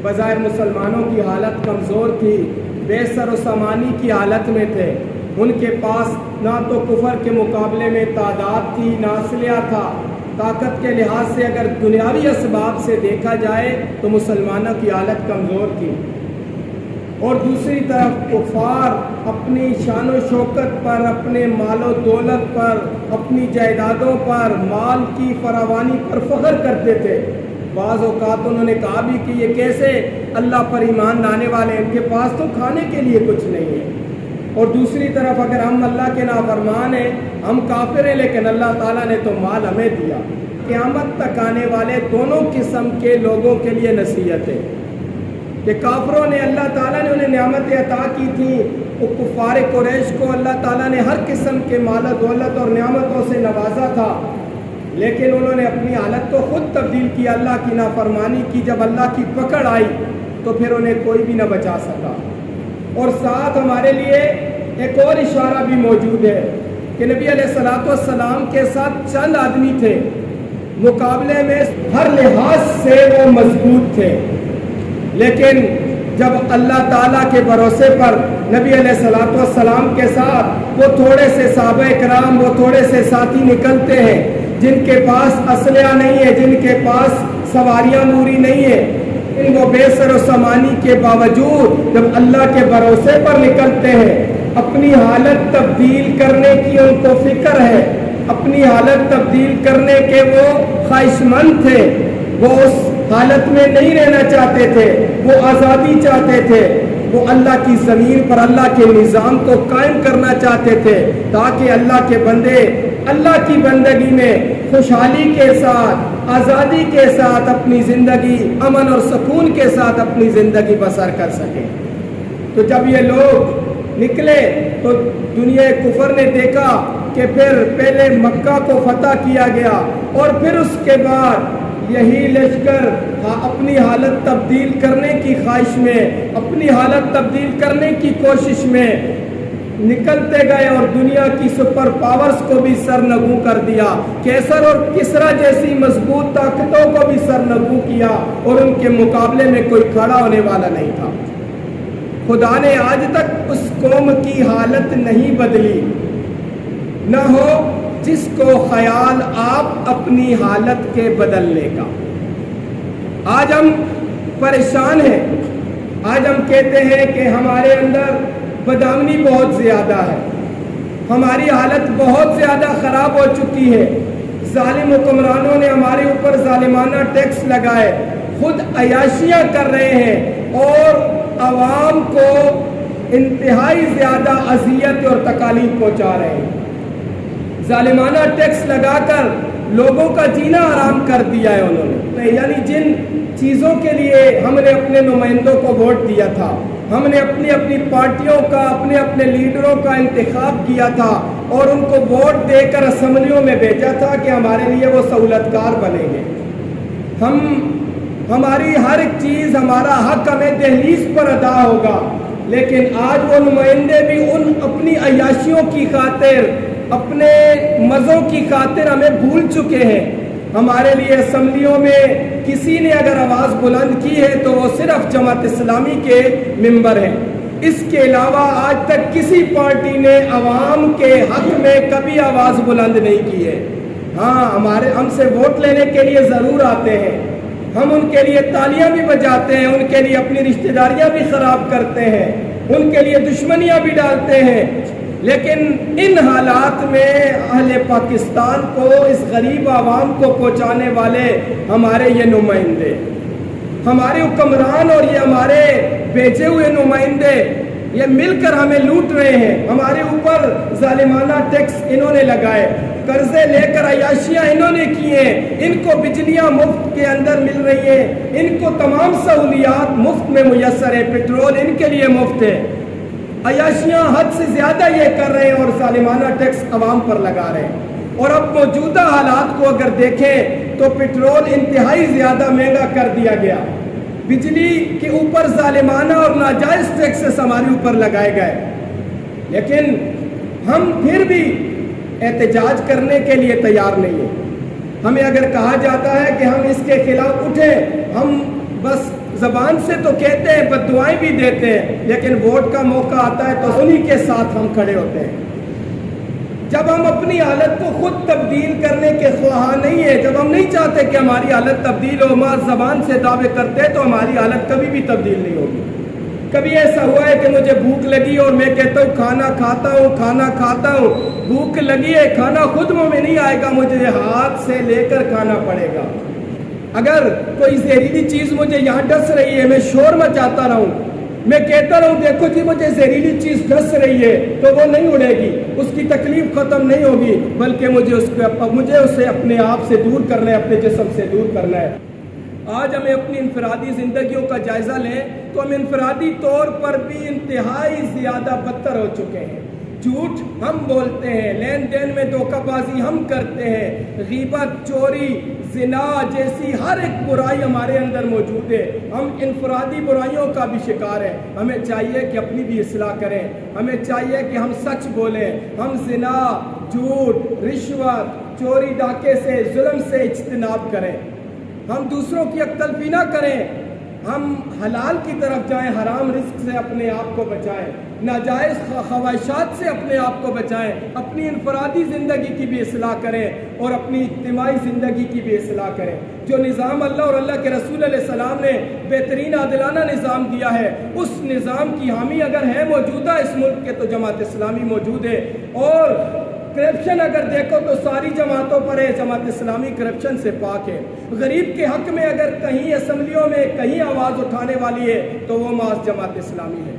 بظاہر مسلمانوں کی حالت کمزور تھی، بے سر و سامانی کی حالت میں تھے، ان کے پاس نہ تو کفر کے مقابلے میں تعداد تھی، نہ اسلحہ تھا۔ طاقت کے لحاظ سے اگر دنیاوی اسباب سے دیکھا جائے تو مسلمانوں کی حالت کمزور تھی، اور دوسری طرف کفار اپنی شان و شوکت پر، اپنے مال و دولت پر، اپنی جائیدادوں پر، مال کی فراوانی پر فخر کرتے تھے۔ بعض اوقات انہوں نے کہا بھی کہ یہ کیسے اللہ پر ایمان لانے والے، ان کے پاس تو کھانے کے لیے کچھ نہیں ہے۔ اور دوسری طرف اگر ہم اللہ کے نافرمان ہیں، ہم کافر ہیں، لیکن اللہ تعالیٰ نے تو مال ہمیں دیا۔ قیامت تک آنے والے دونوں قسم کے لوگوں کے لیے نصیحت ہے کہ کافروں نے اللہ تعالیٰ نے انہیں نعمتیں عطا کی تھیں، وہ کفار قریش کو اللہ تعالیٰ نے ہر قسم کے مال و دولت اور نعمتوں سے نوازا تھا، لیکن انہوں نے اپنی حالت کو خود تبدیل کیا، اللہ کی نافرمانی کی۔ جب اللہ کی پکڑ آئی تو پھر انہیں کوئی بھی نہ بچا سکا۔ اور ساتھ ہمارے لیے ایک اور اشارہ بھی موجود ہے کہ نبی علیہ الصلوۃ والسلام کے ساتھ چند آدمی تھے، مقابلے میں ہر لحاظ سے وہ مضبوط تھے، لیکن جب اللہ تعالیٰ کے بھروسے پر نبی علیہ الصلوۃ والسلام کے ساتھ وہ تھوڑے سے صحابہ کرام، وہ تھوڑے سے ساتھی نکلتے ہیں جن کے پاس اسلحہ نہیں ہے، جن کے پاس سواریاں موری نہیں ہے، ان وہ بے سر و سامانی کے باوجود جب اللہ کے بھروسے پر نکلتے ہیں، اپنی حالت تبدیل کرنے کی ان کو فکر ہے، اپنی حالت تبدیل کرنے کے وہ خواہش مند تھے، وہ اس حالت میں نہیں رہنا چاہتے تھے، وہ آزادی چاہتے تھے، وہ اللہ کی زمین پر اللہ کے نظام کو قائم کرنا چاہتے تھے تاکہ اللہ کے بندے اللہ کی بندگی میں خوشحالی کے ساتھ، آزادی کے ساتھ اپنی زندگی امن اور سکون کے ساتھ اپنی زندگی بسر کر سکیں۔ تو جب یہ لوگ نکلے تو دنیا کفر نے دیکھا کہ پھر پہلے مکہ کو فتح کیا گیا اور پھر اس کے بعد یہی لشکر اپنی حالت تبدیل کرنے کی خواہش میں، اپنی حالت تبدیل کرنے کی کوشش میں نکلتے گئے اور دنیا کی سپر پاورز کو بھی سرنگوں کر دیا، کیسر اور کسرا جیسی مضبوط طاقتوں کو بھی سرنگوں کیا، اور ان کے مقابلے میں کوئی کھڑا ہونے والا نہیں تھا۔ خدا نے آج تک اس قوم کی حالت نہیں بدلی، نہ ہو جس کو خیال آپ اپنی حالت کے بدلنے کا۔ آج ہم پریشان ہیں، آج ہم کہتے ہیں کہ ہمارے اندر بدامنی بہت زیادہ ہے، ہماری حالت بہت زیادہ خراب ہو چکی ہے، ظالم حکمرانوں نے ہمارے اوپر ظالمانہ ٹیکس لگائے، خود عیاشیاں کر رہے ہیں اور عوام کو انتہائی زیادہ اذیت اور تکالیف پہنچا رہے ہیں، ظالمانہ ٹیکس لگا کر لوگوں کا جینا حرام کر دیا ہے انہوں نے۔ یعنی جن چیزوں کے لیے ہم نے اپنے نمائندوں کو ووٹ دیا تھا، ہم نے اپنی اپنی پارٹیوں کا، اپنے اپنے لیڈروں کا انتخاب کیا تھا اور ان کو ووٹ دے کر اسمبلیوں میں بھیجا تھا کہ ہمارے لیے وہ سہولت کار بنیں گے، ہماری ہر ایک چیز، ہمارا حق ہمیں دہلیز پر ادا ہوگا، لیکن آج وہ نمائندے بھی ان اپنی عیاشیوں کی خاطر، اپنے مزوں کی خاطر ہمیں بھول چکے ہیں۔ ہمارے لیے اسمبلیوں میں کسی نے اگر آواز بلند کی ہے تو وہ صرف جماعت اسلامی کے ممبر ہیں، اس کے علاوہ آج تک کسی پارٹی نے عوام کے حق میں کبھی آواز بلند نہیں کی ہے۔ ہاں، ہم سے ووٹ لینے کے لیے ضرور آتے ہیں، ہم ان کے لیے تالیاں بھی بجاتے ہیں، ان کے لیے اپنی رشتہ داریاں بھی خراب کرتے ہیں، ان کے لیے دشمنیاں بھی ڈالتے ہیں، لیکن ان حالات میں اہل پاکستان کو، اس غریب عوام کو پہنچانے والے ہمارے یہ نمائندے، ہمارے حکمران اور یہ ہمارے بھیجے ہوئے نمائندے، یہ مل کر ہمیں لوٹ رہے ہیں۔ ہمارے اوپر ظالمانہ ٹیکس انہوں نے لگائے، قرضے لے کر عیاشیاں انہوں نے کی ہیں، ان کو بجلیاں مفت کے اندر مل رہی ہیں، ان کو تمام سہولیات مفت میں میسر ہے، پیٹرول ان کے لیے مفت ہے، عیاشیاں حد سے زیادہ یہ کر رہے ہیں اور ظالمانہ ٹیکس عوام پر لگا رہے ہیں۔ اور اب موجودہ حالات کو اگر دیکھیں تو پیٹرول انتہائی زیادہ مہنگا کر دیا گیا، بجلی کے اوپر ظالمانہ اور ناجائز ٹیکسز ہمارے اوپر لگائے گئے، لیکن ہم پھر بھی احتجاج کرنے کے لیے تیار نہیں ہیں۔ ہمیں اگر کہا جاتا ہے کہ ہم اس کے خلاف اٹھیں، ہم بس زبان سے تو کہتے ہیں، بد دعائیں بھی دیتے ہیں، لیکن ووٹ کا موقع آتا ہے تو انہی کے ساتھ ہم کھڑے ہوتے ہیں۔ جب ہم اپنی حالت کو خود تبدیل کرنے کے خواہاں نہیں ہیں، جب ہم نہیں چاہتے کہ ہماری حالت تبدیل ہو، ہم زبان سے دعوے کرتے ہیں، تو ہماری حالت کبھی بھی تبدیل نہیں ہوگی۔ کبھی ایسا ہوا ہے کہ مجھے بھوک لگی اور میں کہتا ہوں کھانا کھاتا ہوں، بھوک لگی ہے، کھانا خود منہ میں نہیں آئے گا، مجھے ہاتھ سے لے کر کھانا پڑے گا۔ اگر کوئی زہریلی چیز مجھے یہاں ڈس رہی ہے، میں شور مچاتا رہوں، میں کہتا رہوں دیکھو جی مجھے زہریلی چیز ڈس رہی ہے، تو وہ نہیں اڑے گی، اس کی تکلیف ختم نہیں ہوگی، بلکہ مجھے اسے اپنے آپ سے دور کرنا ہے، اپنے جسم سے دور کرنا ہے۔ آج ہمیں اپنی انفرادی زندگیوں کا جائزہ لیں تو ہم انفرادی طور پر بھی انتہائی زیادہ بدتر ہو چکے ہیں۔ جھوٹ ہم بولتے ہیں، لین دین میں دھوکہ بازی ہم کرتے ہیں، غیبت، چوری، زنا جیسی ہر ایک برائی ہمارے اندر موجود ہے۔ ہم انفرادی برائیوں کا بھی شکار ہیں۔ ہمیں چاہیے کہ اپنی بھی اصلاح کریں، ہمیں چاہیے کہ ہم سچ بولیں، ہم زنا، جھوٹ، رشوت، چوری ڈاکے سے، ظلم سے اجتناب کریں، ہم دوسروں کی حق تلفی نہ کریں، ہم حلال کی طرف جائیں، حرام رزق سے اپنے آپ کو بچائیں، ناجائز خواہشات سے اپنے آپ کو بچائیں، اپنی انفرادی زندگی کی بھی اصلاح کریں اور اپنی اجتماعی زندگی کی بھی اصلاح کریں۔ جو نظام اللہ اور اللہ کے رسول علیہ السلام نے بہترین عادلانہ نظام دیا ہے، اس نظام کی حامی اگر ہے موجودہ اس ملک کے تو جماعت اسلامی موجود ہے، اور کرپشن اگر دیکھو تو ساری جماعتوں پر ہے، جماعت اسلامی کرپشن سے پاک ہے۔ غریب کے حق میں اگر کہیں اسمبلیوں میں کہیں آواز اٹھانے والی ہے تو وہ محض جماعت اسلامی ہے۔